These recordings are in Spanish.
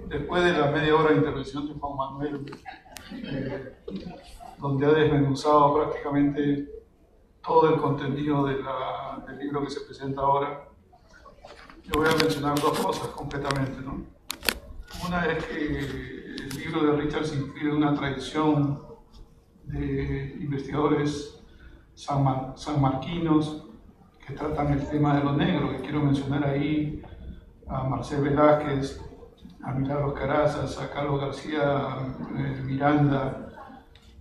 después de la media hora de intervención de Juan Manuel, donde ha desmenuzado prácticamente todo el contenido del libro que se presenta ahora, yo voy a mencionar dos cosas completamente, ¿no? Una es que el libro de Richard se inscribe en una tradición de investigadores sanmarquinos que tratan el tema de lo negro, que quiero mencionar ahí a Marcel Velázquez, a Milagros Carazas, a Carlos García Miranda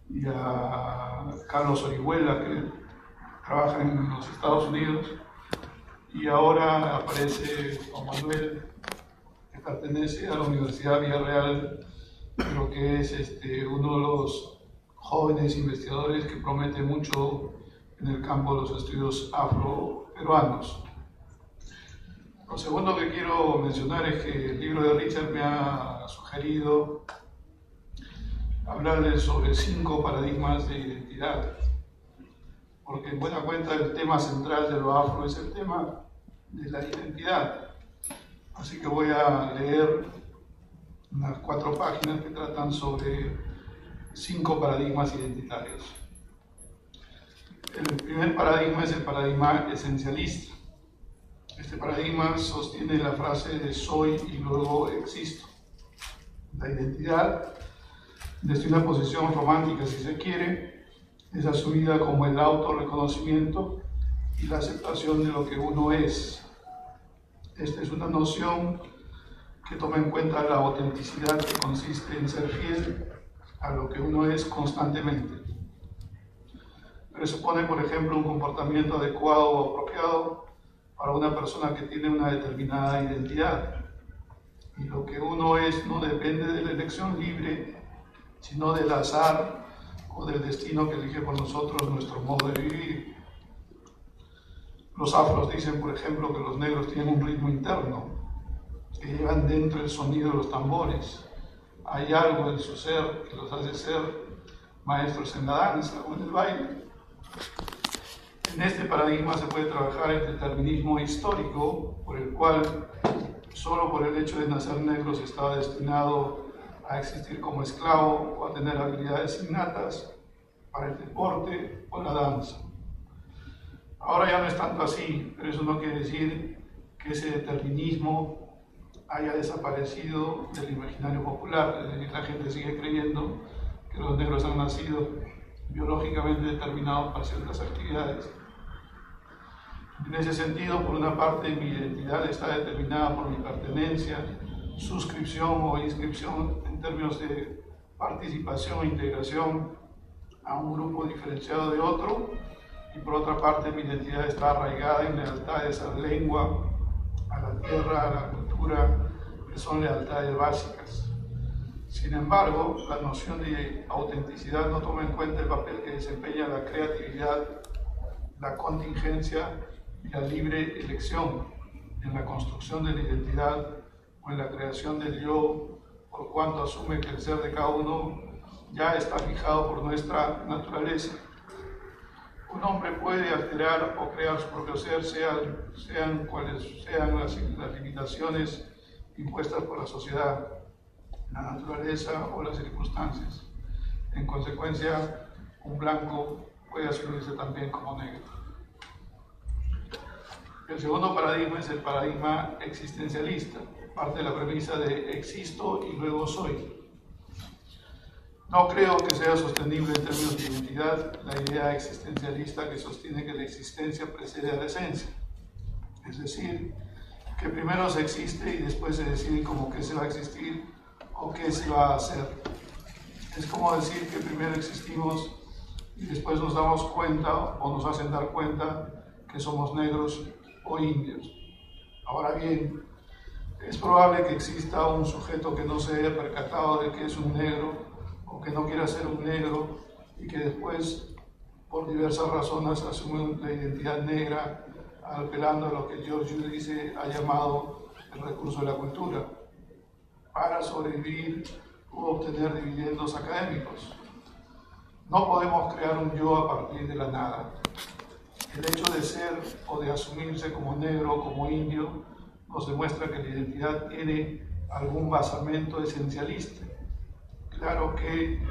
y a Carlos Orihuela, que trabaja en los Estados Unidos, y ahora aparece Juan Manuel, que pertenece a la Universidad Villarreal, pero que es uno de los jóvenes investigadores que promete mucho en el campo de los estudios afroperuanos. Lo segundo que quiero mencionar es que el libro de Richard me ha sugerido hablarles sobre 5 paradigmas de identidad, porque en buena cuenta el tema central de lo afro es el tema de la identidad. Así que voy a leer unas 4 páginas que tratan sobre 5 paradigmas identitarios. El primer paradigma es el paradigma esencialista. Este paradigma sostiene la frase de soy y luego existo. La identidad, desde una posición romántica si se quiere, es asumida como el autorreconocimiento y la aceptación de lo que uno es. Esta es una noción que toma en cuenta la autenticidad que consiste en ser fiel a lo que uno es constantemente. Presupone, por ejemplo, un comportamiento adecuado o apropiado para una persona que tiene una determinada identidad. Y lo que uno es no depende de la elección libre, sino del azar o del destino que elige por nosotros nuestro modo de vivir. Los afros dicen, por ejemplo, que los negros tienen un ritmo interno, que llevan dentro el sonido de los tambores. Hay algo en su ser que los hace ser maestros en la danza o en el baile. En este paradigma se puede trabajar el determinismo histórico, por el cual solo por el hecho de nacer negro se estaba destinado a existir como esclavo o a tener habilidades innatas para el deporte o la danza. Ahora ya no es tanto así, pero eso no quiere decir que ese determinismo haya desaparecido del imaginario popular. Es decir, la gente sigue creyendo que los negros han nacido biológicamente determinados para ciertas actividades. En ese sentido, por una parte, mi identidad está determinada por mi pertenencia, suscripción o inscripción en términos de participación e integración a un grupo diferenciado de otro, y por otra parte, mi identidad está arraigada en lealtades a la lengua, a la tierra, a la cultura, que son lealtades básicas. Sin embargo, la noción de autenticidad no toma en cuenta el papel que desempeña la creatividad, la contingencia y la libre elección en la construcción de la identidad o en la creación del yo, por cuanto asume que el ser de cada uno ya está fijado por nuestra naturaleza. Un hombre puede alterar o crear su propio ser, sean cuales sean las limitaciones impuestas por la sociedad, la naturaleza o las circunstancias. En consecuencia, un blanco puede asumirse también como negro. El segundo paradigma es el paradigma existencialista. Parte de la premisa de existo y luego soy. No creo que sea sostenible en términos de identidad la idea existencialista que sostiene que la existencia precede a la esencia. Es decir, que primero se existe y después se decide como qué se va a existir o qué se va a hacer. Es como decir que primero existimos y después nos damos cuenta o nos hacen dar cuenta que somos negros o indios. Ahora bien, es probable que exista un sujeto que no se haya percatado de que es un negro o que no quiera ser un negro y que después, por diversas razones, asume la identidad negra, apelando a lo que George Ulysse ha llamado el recurso de la cultura, para sobrevivir u obtener dividendos académicos. No podemos crear un yo a partir de la nada. El hecho de ser o de asumirse como negro o como indio nos demuestra que la identidad tiene algún basamento esencialista. Claro que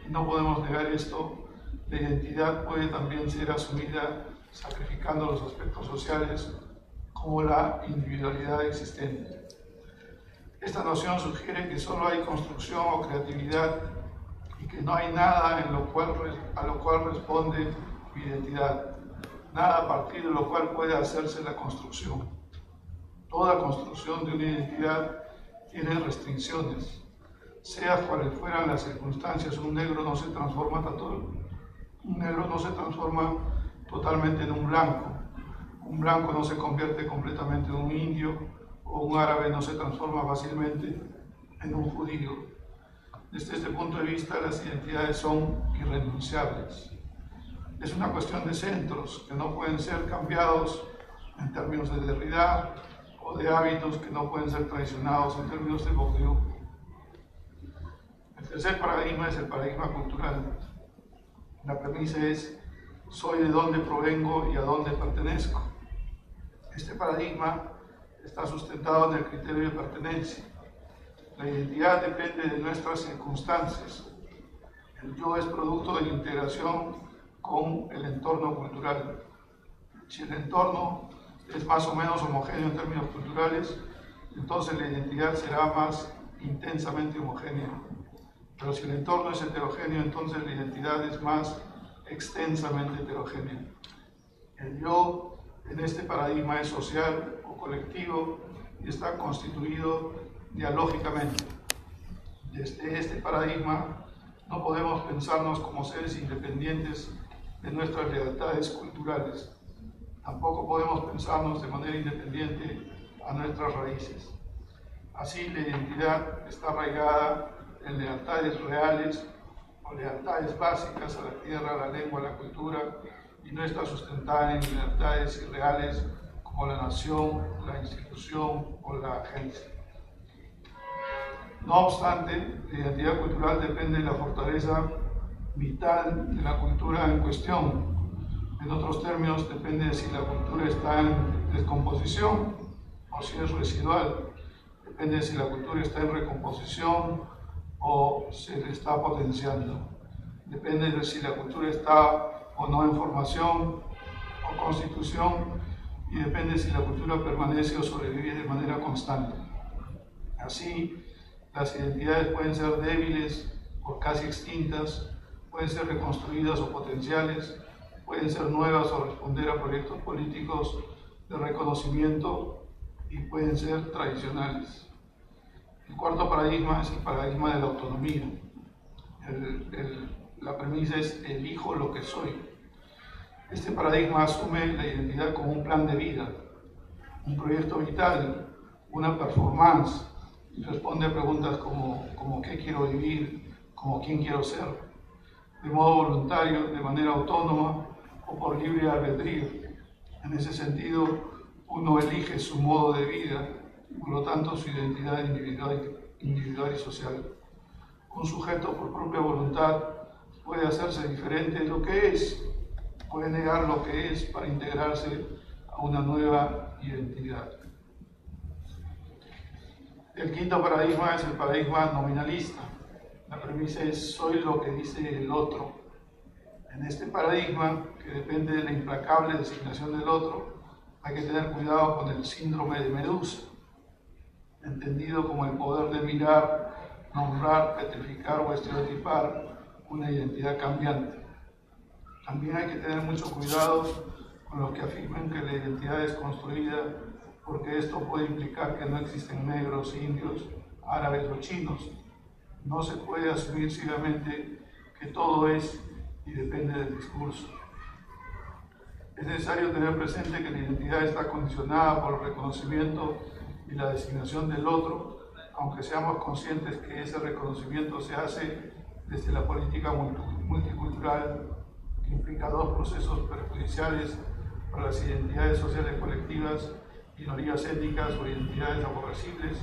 no podemos negar esto, la identidad puede también ser asumida sacrificando los aspectos sociales como la individualidad existente. Esta noción sugiere que solo hay construcción o creatividad y que no hay nada a lo cual responde mi identidad, nada a partir de lo cual puede hacerse la construcción. Toda construcción de una identidad tiene restricciones, sea cuales fueran las circunstancias. Un negro no se transforma totalmente en un blanco no se convierte completamente en un indio, o un árabe no se transforma fácilmente en un judío. Desde este punto de vista, las identidades son irrenunciables. Es una cuestión de centros que no pueden ser cambiados en términos de Derrida, o de hábitos que no pueden ser traicionados en términos de Bourdieu. El tercer paradigma es el paradigma cultural. La premisa es: soy de dónde provengo y a dónde pertenezco. Este paradigma está sustentado en el criterio de pertenencia. La identidad depende de nuestras circunstancias. El yo es producto de la integración con el entorno cultural. Si el entorno es más o menos homogéneo en términos culturales, entonces la identidad será más intensamente homogénea. Pero si el entorno es heterogéneo, entonces la identidad es más extensamente heterogénea. El yo en este paradigma es social o colectivo y está constituido dialógicamente. Desde este paradigma no podemos pensarnos como seres independientes de nuestras lealtades culturales. Tampoco podemos pensarnos de manera independiente a nuestras raíces. Así, la identidad está arraigada en lealtades reales o lealtades básicas a la tierra, a la lengua, a la cultura, y no está sustentada en lealtades irreales como la nación, la institución o la agencia. No obstante, la identidad cultural depende de la fortaleza vital de la cultura en cuestión. En otros términos, depende de si la cultura está en descomposición o si es residual. Depende de si la cultura está en recomposición o se le está potenciando. Depende de si la cultura está o no en formación o constitución, y depende de si la cultura permanece o sobrevive de manera constante. Así, las identidades pueden ser débiles o casi extintas, pueden ser reconstruidas o potenciales, pueden ser nuevas o responder a proyectos políticos de reconocimiento, y pueden ser tradicionales. El cuarto paradigma es el paradigma de la autonomía. La premisa es: elijo lo que soy. Este paradigma asume la identidad como un plan de vida, un proyecto vital, una performance, y responde a preguntas como ¿qué quiero vivir?, como ¿quién quiero ser?, de modo voluntario, de manera autónoma o por libre albedrío. En ese sentido, uno elige su modo de vida, por lo tanto su identidad individual y social. Un sujeto por propia voluntad puede hacerse diferente de lo que es, puede negar lo que es para integrarse a una nueva identidad. El quinto paradigma es el paradigma nominalista. La premisa es: soy lo que dice el otro. En este paradigma, que depende de la implacable designación del otro, hay que tener cuidado con el síndrome de Medusa, entendido como el poder de mirar, nombrar, petrificar o estereotipar una identidad cambiante. También hay que tener mucho cuidado con los que afirman que la identidad es construida, porque esto puede implicar que no existen negros, indios, árabes o chinos. No se puede asumir ciegamente que todo es y depende del discurso. Es necesario tener presente que la identidad está condicionada por el reconocimiento y la designación del otro, aunque seamos conscientes que ese reconocimiento se hace desde la política multicultural, que implica dos procesos perjudiciales para las identidades sociales colectivas, minorías étnicas o identidades aborrecibles,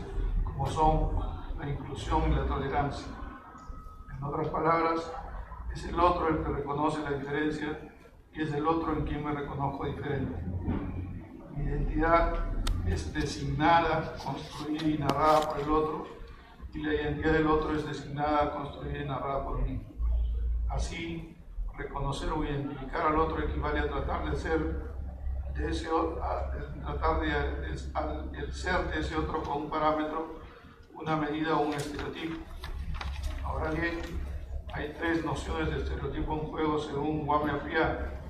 como son la inclusión y la tolerancia. En otras palabras, es el otro el que reconoce la diferencia y es el otro en quien me reconozco diferente. Mi identidad es designada, construida y narrada por el otro, y la identidad del otro es designada, construida y narrada por mí. Así, reconocer o identificar al otro equivale a tratar de ser de ese, el ser de ese otro con un parámetro, una medida o un estereotipo. Ahora bien, hay tres nociones de estereotipo en juego según Wame Appiah.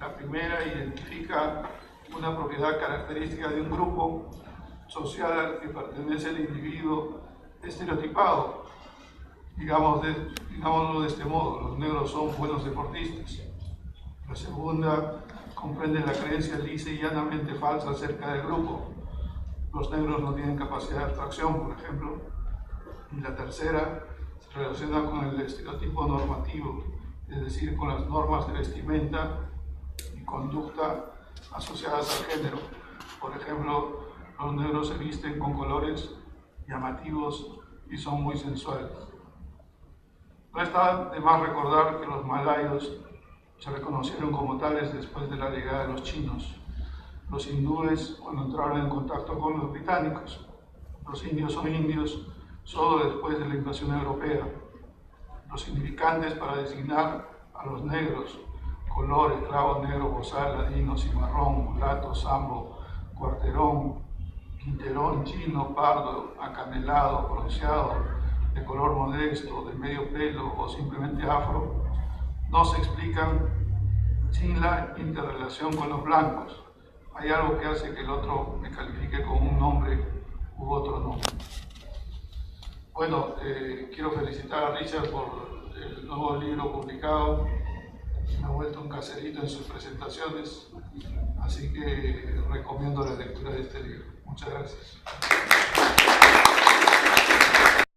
La primera identifica una propiedad característica de un grupo social al que pertenece el individuo estereotipado. Digámoslo de este modo: los negros son buenos deportistas. La segunda comprende la creencia lisa y llanamente falsa acerca del grupo. Los negros no tienen capacidad de atracción, por ejemplo. Y la tercera se relaciona con el estereotipo normativo, es decir, con las normas de vestimenta y conducta asociadas al género. Por ejemplo, los negros se visten con colores llamativos y son muy sensuales. No está de más recordar que los malayos se reconocieron como tales después de la llegada de los chinos, los hindúes cuando entraron en contacto con los británicos. Los indios son indios solo después de la invasión europea. Los significantes para designar a los negros: color, esclavo, negro, bozal, ladino, cimarrón, mulato, sambo, cuarterón, quinterón, chino, pardo, acanelado, bronceado, de color modesto, de medio pelo o simplemente afro, no se explican sin la interrelación con los blancos. Hay algo que hace que el otro me califique con un nombre u otro nombre. Bueno, quiero felicitar a Richard por el nuevo libro publicado. Me ha vuelto un caserito en sus presentaciones, así que recomiendo la lectura de este libro. Muchas gracias.